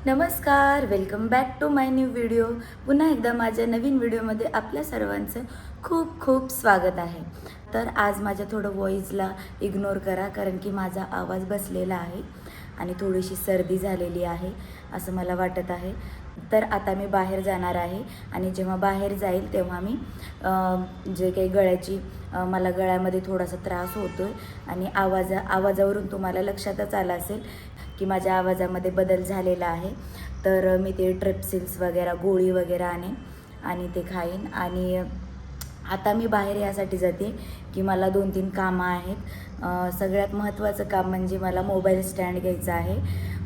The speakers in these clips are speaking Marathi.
नमस्कार, welcome back to my new video. पुन्हा एकदा माझ्या नवीन व्हिडिओमध्ये आपल्या सर्वांचं खूप खूप स्वागत आहे. तर आज माझ्या थोडं व्हॉईसला इग्नोर करा, कारण की माझा आवाज बसलेला आहे आणि थोडीशी सर्दी झालेली आहे असं मला वाटत आहे. तर आता मी बाहेर जाणार आहे आणि जेव्हा बाहेर जाईल तेव्हा मी जे काही मला गळ्यामध्ये थोडासा त्रास होतो आहे आणि आवाजावरून तुम्हाला लक्षातच आलं असेल की माझ्या आवाजामध्ये बदल झालेला आहे. तर मी ते ट्रिप्सिल्स वगैरे गोळी वगैरे आणेन आणि ते खाईन. आणि आता मी बाहेर यासाठी जाते की मला 2-3 कामं आहेत. सगळ्यात महत्त्वाचं काम म्हणजे मला मोबाईल स्टँड घ्यायचं आहे.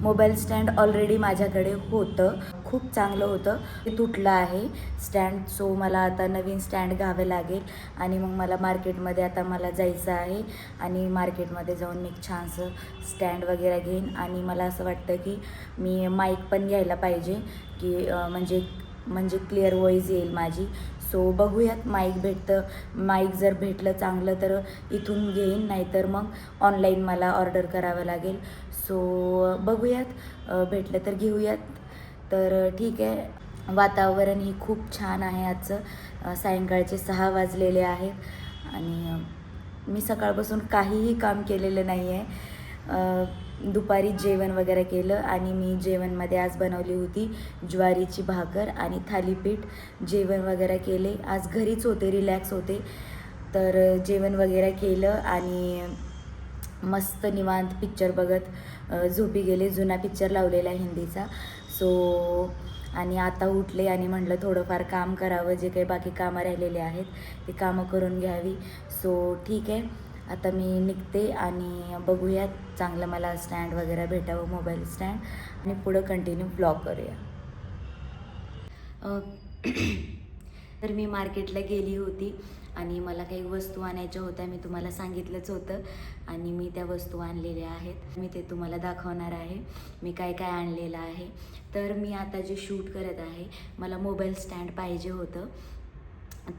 मोबाईल स्टँड ऑलरेडी माझ्याकडे होतं, खूप चांगलं होतं, ते तुटलं आहे स्टँड. सो मला आता नवीन स्टँड घ्यावं लागेल आणि मग मला मार्केटमध्ये आता मला जायचं आहे आणि मार्केटमध्ये जाऊन मी छानसं स्टँड वगैरे घेईन. आणि मला असं वाटतं की मी माईक पण घ्यायला पाहिजे की म्हणजे क्लिअर व्हॉईस येईल माझी. सो बघूयात माईक जर भेटलं चांगलं तर इथून घेईन, नाहीतर मग ऑनलाईन मला ऑर्डर करावं लागेल. सो बघूयात, भेटलं तर घेऊयात. तर ठीक आहे. वातावरण ही खूप छान आहे आजचं. सायंकाळचे 6 वाजलेले आहेत आणि मी सकाळपासून काहीही काम केलेलं नाही आहे. दुपारी जेवण वगैरे केलं आणि मी जेवणमध्ये आज बनवली होती ज्वारीची भाकर आणि थालीपीठ. जेवण वगैरे केले, आज घरीच होते, रिलॅक्स होते. तर जेवण वगैरे केलं आणि मस्त निवांत पिक्चर बघत झोपी गेले. जुना पिक्चर लावलेला हिंदीचा. सो आणि आता उठले आणि म्हटलं थोडंफार काम करावं, जे काही बाकी कामं राहिलेले आहेत ते कामं करून घ्यावी. सो ठीक आहे, आता मी निघते आणि बघूयात चांगलं मला स्टँड वगैरे भेटावं, मोबाईल स्टँड, आणि पुढं कंटिन्यू ब्लॉग करूया. तर मी मार्केटला गेली होती आणि मला काही वस्तू आणायच्या होत्या. मी तुम्हाला सांगितलंच होतं आणि मी त्या वस्तू आणलेल्या आहेत. मी ते तुम्हाला दाखवणार आहे मी काय काय आणलेलं आहे. तर मी आता जे शूट करत आहे, मला मोबाईल स्टँड पाहिजे होतं,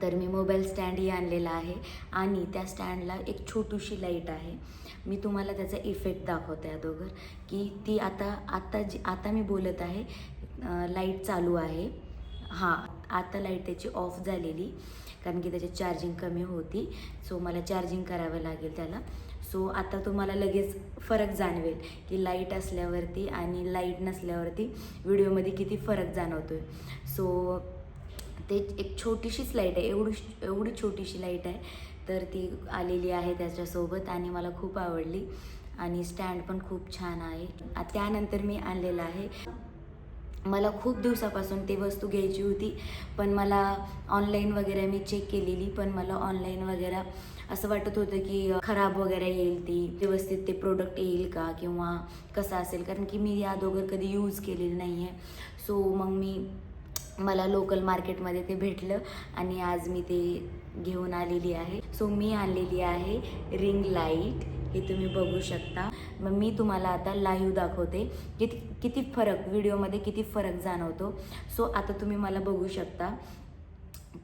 तर मी मोबाईल स्टँडही आणलेला आहे आणि त्या स्टँडला एक छोटीशी लाईट आहे. मी तुम्हाला त्याचा इफेक्ट दाखवते अगोदर की ती आता मी बोलत आहे, लाईट चालू आहे. हां, आता लाईट त्याची ऑफ झालेली, कारण की त्याची चार्जिंग कमी होती. सो मला चार्जिंग करावं लागेल त्याला. सो आता तुम्हाला लगेच फरक जाणवेल की लाईट असल्यावरती आणि लाईट नसल्यावरती व्हिडिओमध्ये किती फरक जाणवतो आहे. सो ते एक छोटीशीच लाईट आहे, एवढी छोटीशी लाईट आहे, तर ती आलेली आहे त्याच्यासोबत आणि मला खूप आवडली. आणि स्टँड पण खूप छान आहे. त्यानंतर मी आणलेलं आहे, मला खूप दिवसापासून ती वस्तू घ्यायची होती, पण मला ऑनलाईन वगैरे मी चेक केलेली, पण मला ऑनलाईन वगैरे असं वाटत होतं की खराब वगैरे येईल, ती व्यवस्थित ते प्रोडक्ट येईल का किंवा कसं असेल, कारण की मी या अगोदर कधी यूज केलेलं नाही आहे. सो मग मला लोकल मार्केटमध्ये ते भेटलं आणि आज मी ते घेऊन आलेली आहे. सो मी आणलेली आहे रिंग लाईट, हे तुम्ही बघू शकता. मग मी तुम्हाला आता लाईव्ह दाखवते किती फरक व्हिडिओमध्ये किती फरक जाणवतो. सो आता तुम्ही मला बघू शकता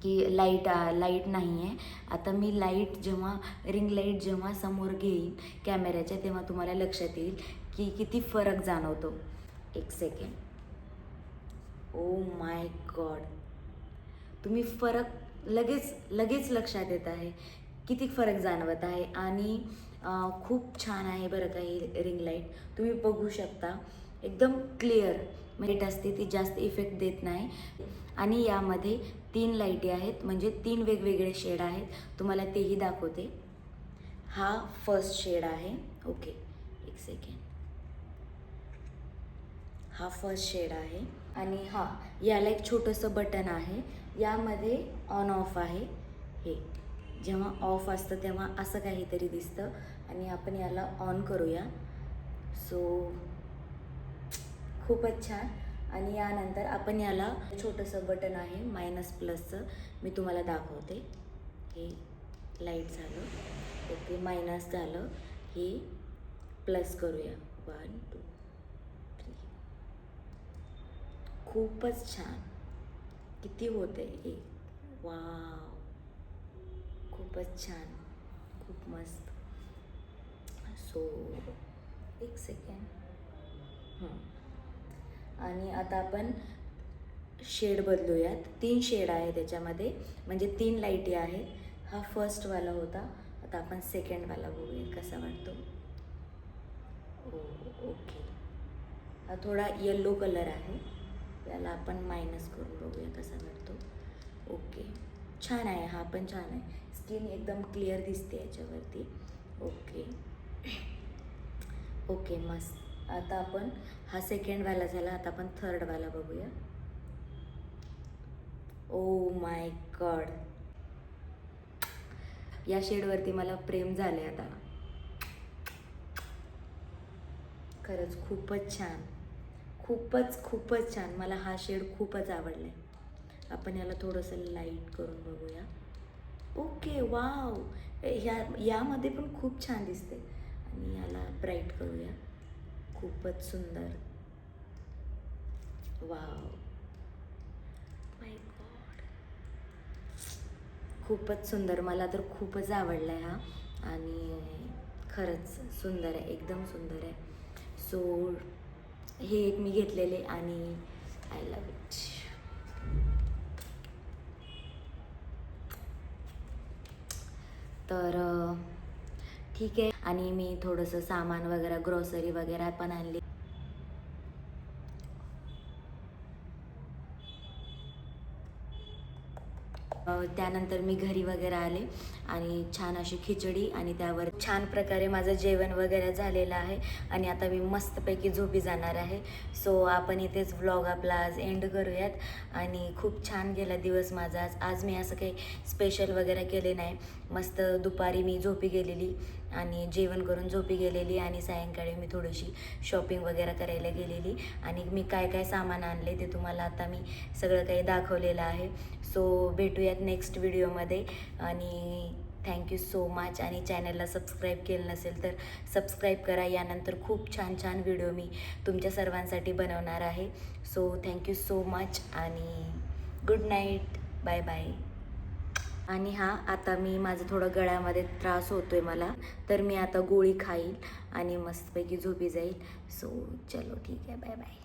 की लाईट नाही आहे. आता मी रिंग लाईट जेव्हा समोर घेईन कॅमेऱ्याच्या, तेव्हा तुम्हाला लक्षात येईल की किती फरक जाणवतो. एक सेकंड. ओ माय गॉड, तुम्ही फरक लगेच लक्षात येत आहे, किती फरक जाणवत आहे. आणि खूप छान आहे बरं का ही रिंग लाईट. तुम्ही बघू शकता, एकदम क्लिअर लाईट असते, ती जास्त इफेक्ट देत नाही. आणि यामध्ये 3 लाईटी आहेत, म्हणजे 3 वेगवेगळे शेड आहेत. तुम्हाला तेही दाखवते. हा फर्स्ट शेड आहे. ओके, एक सेकंड. हा फर्स्ट शेड आहे आणि याला एक छोटंसं बटन आहे. यामध्ये ऑन ऑफ आहे. हे जेव्हा ऑफ असतं तेव्हा असं काहीतरी दिसतं आणि आपण याला ऑन करूया. सो खूपच छान. आणि यानंतर आपण याला छोटंसं बटन आहे मायनस प्लसचं, मी तुम्हाला दाखवते. हे लाईट झालं, ओके, मायनस झालं, हे प्लस करूया. 1 2 3. खूपच छान. किती होतं आहे हे, वाव, खूपच छान, खूप मस्त. सो एक सेकंड. आणि आता आपण शेड बदलूयात. 3 शेड आहे त्याच्यामध्ये, म्हणजे 3 लाईटी आहे. हा फर्स्टवाला होता, आता आपण सेकंडवाला बघूया कसा वाटतो. ओके, हा थोडा येलो कलर आहे, याला आपण मायनस करून बघूया कसा वाटतो. ओके, छान आहे, हा पण छान आहे. स्किन एकदम क्लिअर दिसते याच्यावरती. ओके ओके, मस्त. आता आपण हा सेकंडवाला झाला, आता आपण थर्डवाला बघूया. ओ माय गॉड, या शेडवरती मला प्रेम झाले आता. खरंच खूपच छान, खूपच छान. मला हा शेड खूपच आवडला आहे. आपण याला थोडंसं लाईट करून बघूया. ओके, वाव, यामध्ये पण खूप छान दिसते. आणि याला ब्राईट करूया. खूपच सुंदर. वाव, माय गॉड, खूपच सुंदर. मला तर खूपच आवडला आहे हा. आणि खरंच सुंदर आहे, एकदम सुंदर आहे. सो हे एक मी घेतलेले आणि आय लव्ह इट. तर ठीक आहे. आणि मी थोडंसं सामान वगैरे, ग्रॉसरी वगैरे पण आणली. त्यानंतर मी घरी वगैरे आले आणि छान अशी खिचडी आणि त्यावर छान प्रकारे माझं जेवण वगैरे झालेलं आहे. आणि आता मी मस्तपैकी झोपी जाणार आहे. सो आपण इथेच व्लॉग आपला आज एंड करूयात. आणि खूप छान गेला दिवस माझा आज मी असं काही स्पेशल वगैरे केले नाही. मस्त दुपारी मी झोपी गेलेली आणि जेवण करून झोपी गेलेली आणि सायंकाळी मी थोडीशी शॉपिंग वगैरे करायला गेलेली. आणि मी काय काय सामान आणले ते तुम्हाला आता मी सगळं काही दाखवलेलं आहे. सो भेटूयात नेक्स्ट व्हिडिओमध्ये. आणि थँक्यू सो मच. आणि चॅनलला सबस्क्राईब केलं नसेल तर सबस्क्राईब करा. यानंतर खूप छान छान व्हिडिओ मी तुमच्या सर्वांसाठी बनवणार आहे. सो थँक्यू सो मच आणि गुड नाईट, बाय बाय. आणि आता मी माझं थोडं गळ्यामध्ये त्रास होतो आहे मला, तर मी आता गोळी खाईल आणि मस्तपैकी झोपी जाईल. सो चलो ठीक आहे, बाय बाय.